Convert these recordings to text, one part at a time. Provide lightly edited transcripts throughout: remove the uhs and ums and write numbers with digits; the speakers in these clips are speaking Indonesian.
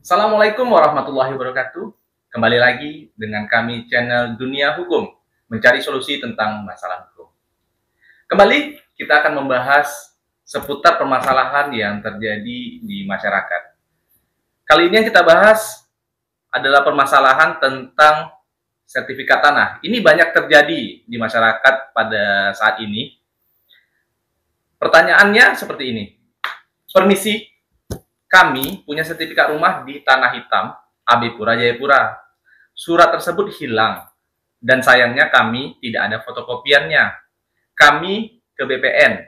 Assalamualaikum warahmatullahi wabarakatuh. Kembali lagi dengan kami channel Dunia Hukum, mencari solusi tentang masalah hukum. Kembali kita akan membahas seputar permasalahan yang terjadi di masyarakat. Kali ini yang kita bahas adalah permasalahan tentang sertifikat tanah. Ini banyak terjadi di masyarakat pada saat ini. Pertanyaannya seperti ini. Permisi, kami punya sertifikat rumah di Tanah Hitam, AB Pura Jayapura. Surat tersebut hilang, dan sayangnya kami tidak ada fotokopiannya. Kami ke BPN,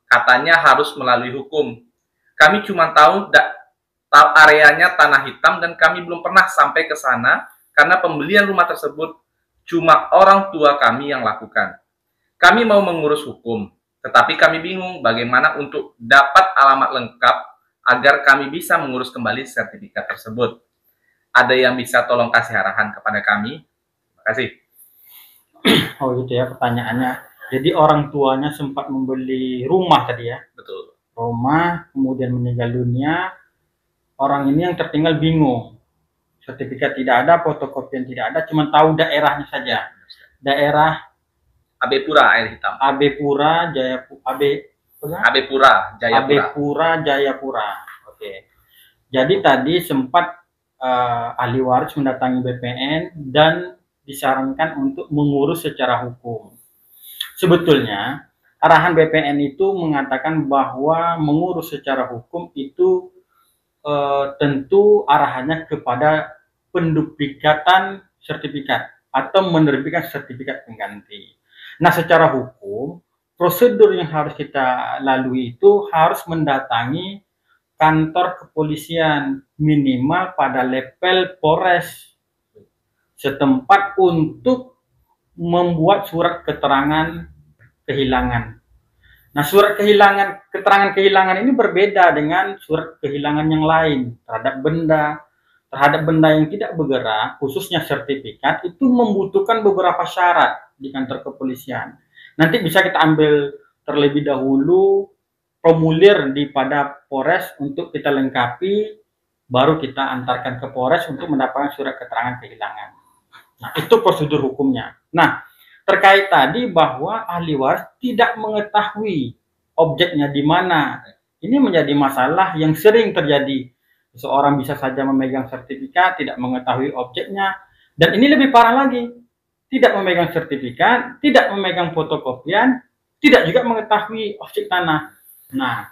katanya harus melalui hukum. Kami cuma tahu areanya Tanah Hitam, dan kami belum pernah sampai ke sana, karena pembelian rumah tersebut cuma orang tua kami yang lakukan. Kami mau mengurus hukum, tetapi kami bingung bagaimana untuk dapat alamat lengkap agar kami bisa mengurus kembali sertifikat tersebut. Ada yang bisa tolong kasih arahan kepada kami? Terima kasih. Oh gitu ya pertanyaannya. Jadi orang tuanya sempat membeli rumah tadi ya? Betul. Rumah, kemudian meninggal dunia. Orang ini yang tertinggal bingung. Sertifikat tidak ada, fotokopian tidak ada, cuma tahu daerahnya saja. Daerah AB Pura Air Hitam. AB Pura Jayapura. AB Pura Jayapura. AB Pura Jayapura. Oke. Jadi tadi sempat ahli waris mendatangi BPN dan disarankan untuk mengurus secara hukum. Sebetulnya arahan BPN itu mengatakan bahwa mengurus secara hukum itu tentu arahannya kepada penduplikatan sertifikat atau menerbitkan sertifikat pengganti. Nah, secara hukum prosedur yang harus kita lalui itu harus mendatangi kantor kepolisian minimal pada level Polres setempat untuk membuat surat keterangan kehilangan. Nah, surat keterangan kehilangan ini berbeda dengan surat kehilangan yang lain terhadap benda yang tidak bergerak, khususnya sertifikat, itu membutuhkan beberapa syarat di kantor kepolisian. Nanti bisa kita ambil terlebih dahulu formulir pada Polres untuk kita lengkapi, baru kita antarkan ke Polres untuk mendapatkan surat keterangan kehilangan. Nah, itu prosedur hukumnya. Nah, terkait tadi bahwa ahli waris tidak mengetahui objeknya di mana. Ini menjadi masalah yang sering terjadi. Seorang bisa saja memegang sertifikat, tidak mengetahui objeknya. Dan ini lebih parah lagi. Tidak memegang sertifikat, tidak memegang fotokopian, tidak juga mengetahui objek tanah. Nah,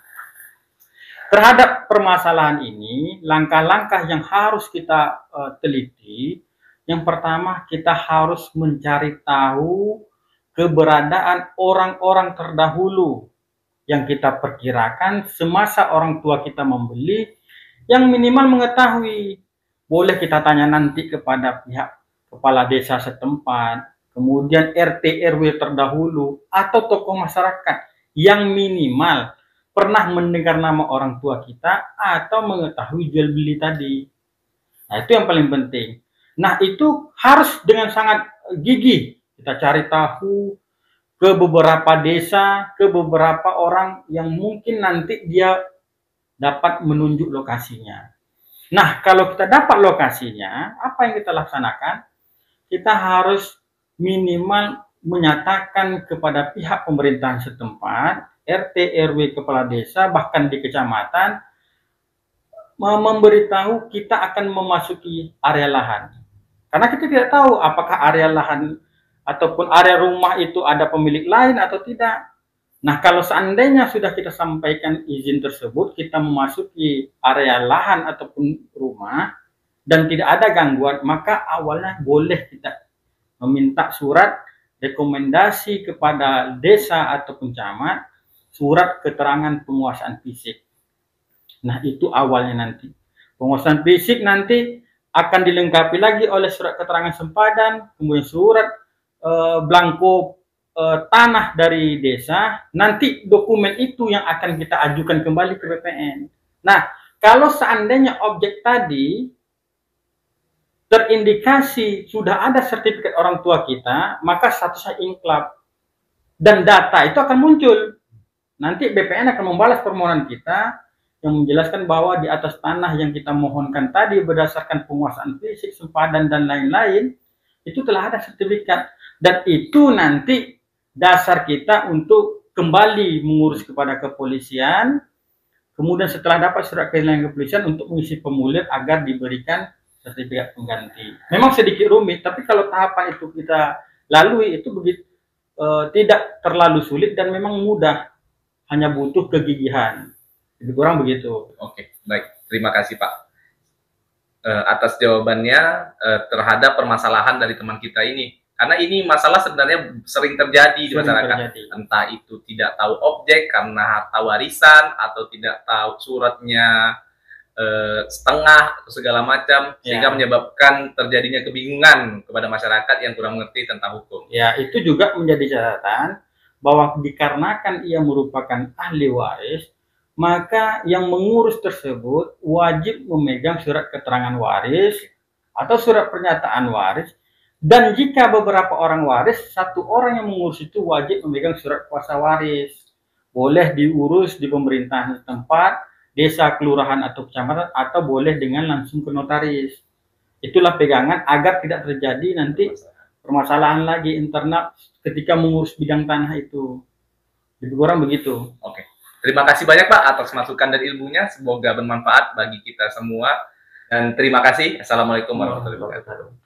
terhadap permasalahan ini, langkah-langkah yang harus kita teliti, yang pertama kita harus mencari tahu keberadaan orang-orang terdahulu yang kita perkirakan semasa orang tua kita membeli, yang minimal mengetahui. Boleh kita tanya nanti kepada pihak kepala desa setempat, kemudian RT RW terdahulu, atau tokoh masyarakat yang minimal pernah mendengar nama orang tua kita atau mengetahui jual beli tadi. Nah, itu yang paling penting. Nah, itu harus dengan sangat gigih kita cari tahu ke beberapa desa, ke beberapa orang yang mungkin nanti dia dapat menunjuk lokasinya. Nah, kalau kita dapat lokasinya, apa yang kita laksanakan? Kita harus minimal menyatakan kepada pihak pemerintahan setempat, RT, RW, kepala desa, bahkan di kecamatan, memberitahu kita akan memasuki area lahan. Karena kita tidak tahu apakah area lahan ataupun area rumah itu ada pemilik lain atau tidak. Nah, kalau seandainya sudah kita sampaikan izin tersebut, kita memasuki area lahan ataupun rumah, dan tidak ada gangguan, maka awalnya boleh kita meminta surat rekomendasi kepada desa ataupun camat, surat keterangan penguasaan fisik. Nah, itu awalnya nanti. Penguasaan fisik nanti akan dilengkapi lagi oleh surat keterangan sempadan, kemudian surat blanko tanah dari desa. Nanti dokumen itu yang akan kita ajukan kembali ke BPN. Nah, kalau seandainya objek tadi terindikasi sudah ada sertifikat orang tua kita, maka statusnya inklap dan data itu akan muncul. Nanti BPN akan membalas permohonan kita yang menjelaskan bahwa di atas tanah yang kita mohonkan tadi berdasarkan penguasaan fisik, sempadan dan lain-lain, itu telah ada sertifikat, dan itu nanti dasar kita untuk kembali mengurus kepada kepolisian. Kemudian setelah dapat surat kehilangan kepolisian untuk mengisi formulir agar diberikan sertifikat pengganti. Memang sedikit rumit, tapi kalau tahapan itu kita lalui itu begitu, tidak terlalu sulit dan memang mudah, hanya butuh kegigihan. Lebih kurang begitu. Oke, baik. Terima kasih Pak atas jawabannya terhadap permasalahan dari teman kita ini. Karena ini masalah sebenarnya sering terjadi di masyarakat. Entah itu tidak tahu objek karena harta warisan, atau tidak tahu suratnya setengah atau segala macam, sehingga menyebabkan terjadinya kebingungan kepada masyarakat yang kurang mengerti tentang hukum. Ya, itu juga menjadi catatan bahwa dikarenakan ia merupakan ahli waris, maka yang mengurus tersebut wajib memegang surat keterangan waris atau surat pernyataan waris. Dan jika beberapa orang waris, satu orang yang mengurus itu wajib memegang surat kuasa waris. Boleh diurus di pemerintahan setempat, desa, kelurahan, atau kecamatan, atau boleh dengan langsung ke notaris. Itulah pegangan agar tidak terjadi nanti permasalahan lagi internal ketika mengurus bidang tanah itu. Lebih kurang begitu. Oke. Terima kasih banyak Pak atas masukan dan ilmunya. Semoga bermanfaat bagi kita semua. Dan terima kasih. Assalamualaikum warahmatullahi wabarakatuh.